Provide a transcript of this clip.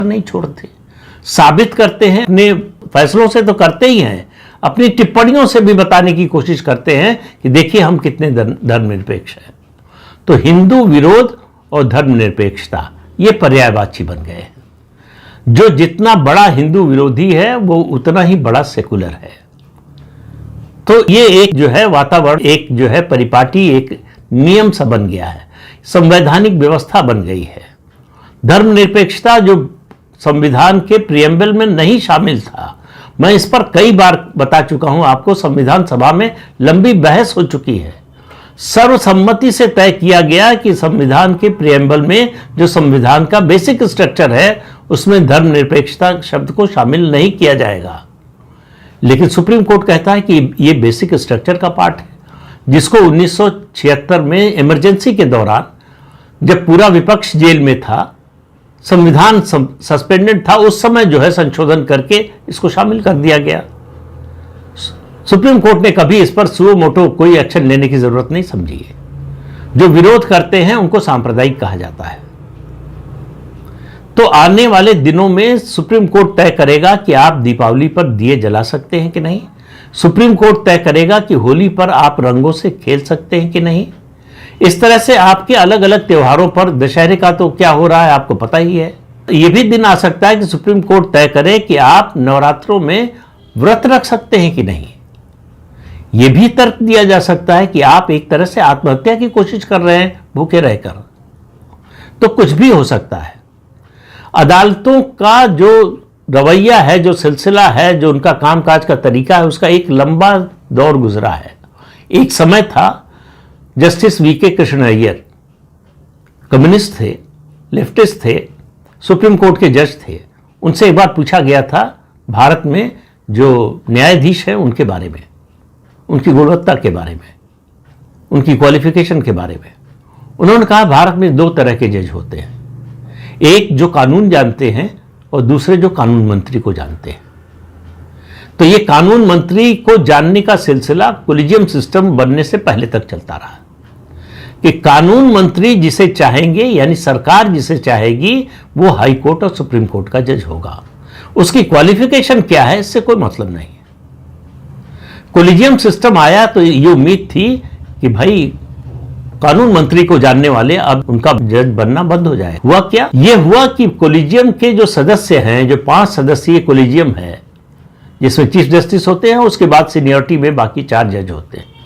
नहीं छोड़ते, साबित करते हैं, अपने फैसलों से तो करते ही हैं, अपनी टिप्पणियों से भी बताने की कोशिश करते हैं कि देखिए हम कितने धर्मनिरपेक्ष हैं। तो हिंदू विरोध और धर्मनिरपेक्षता ये पर्यायवाची बन गए हैं। जो जितना बड़ा हिंदू विरोधी है वो उतना ही बड़ा सेकुलर है। तो ये एक जो है वातावरण, एक जो है परिपाटी, एक नियम सा बन गया है, संवैधानिक व्यवस्था बन गई है। धर्मनिरपेक्षता जो संविधान के प्रियम्बल में नहीं शामिल था, मैं इस पर कई बार बता चुका हूं आपको, संविधान सभा में लंबी बहस हो चुकी है। सर्वसम्मति से तय किया गया कि संविधान के प्रियम्बल में जो संविधान का बेसिक स्ट्रक्चर है उसमें धर्मनिरपेक्षता शब्द को शामिल नहीं किया जाएगा। लेकिन सुप्रीम कोर्ट कहता है कि ये बेसिक स्ट्रक्चर का पार्ट है, जिसको 1976 में इमरजेंसी के दौरान जब पूरा विपक्ष जेल में था, संविधान सस्पेंडेड था, उस समय जो है संशोधन करके इसको शामिल कर दिया गया। सुप्रीम कोर्ट ने कभी इस पर सुओ मोटो कोई एक्शन लेने की जरूरत नहीं समझी है। जो विरोध करते हैं उनको सांप्रदायिक कहा जाता है। तो आने वाले दिनों में सुप्रीम कोर्ट तय करेगा कि आप दीपावली पर दिए जला सकते हैं कि नहीं। सुप्रीम कोर्ट तय करेगा कि होली पर आप रंगों से खेल सकते हैं कि नहीं। इस तरह से आपके अलग अलग त्योहारों पर, दशहरे का तो क्या हो रहा है आपको पता ही है। यह भी दिन आ सकता है कि सुप्रीम कोर्ट तय करे कि आप नवरात्रों में व्रत रख सकते हैं कि नहीं। यह भी तर्क दिया जा सकता है कि आप एक तरह से आत्महत्या की कोशिश कर रहे हैं भूखे रहकर। तो कुछ भी हो सकता है। अदालतों का जो रवैया है, जो सिलसिला है, जो उनका कामकाज का तरीका है, उसका एक लंबा दौर गुजरा है। एक समय था justice V K Krishna Iyer communist थे, लेफ्टिस्ट थे, सुप्रीम कोर्ट के जज थे। उनसे एक बार पूछा गया था भारत में जो न्यायाधीश हैं उनके बारे में, उनकी गुणवत्ता के बारे में, उनकी क्वालिफिकेशन के बारे में। उन्होंने कहा भारत में दो तरह के जज होते हैं, एक जो कानून जानते हैं और दूसरे जो कानून मंत्री को जानते हैं। तो ये कानून मंत्री को जानने का सिलसिला कोलिजियम सिस्टम बनने से पहले तक चलता रहा कि कानून मंत्री जिसे चाहेंगे, यानी सरकार जिसे चाहेगी, वो हाई कोर्ट और सुप्रीम कोर्ट का जज होगा। उसकी क्वालिफिकेशन क्या है इससे कोई मतलब नहीं है। कोलिजियम सिस्टम आया तो ये उम्मीद थी कि भाई कानून मंत्री को जानने वाले अब उनका जज बनना बंद हो जाए। हुआ क्या? यह हुआ कि कोलिजियम के जो सदस्य हैं, जो 5 सदस्यीय कोलिजियम है जिसमें चीफ जस्टिस होते हैं, उसके बाद सीनियरिटी में बाकी 4 जज होते हैं।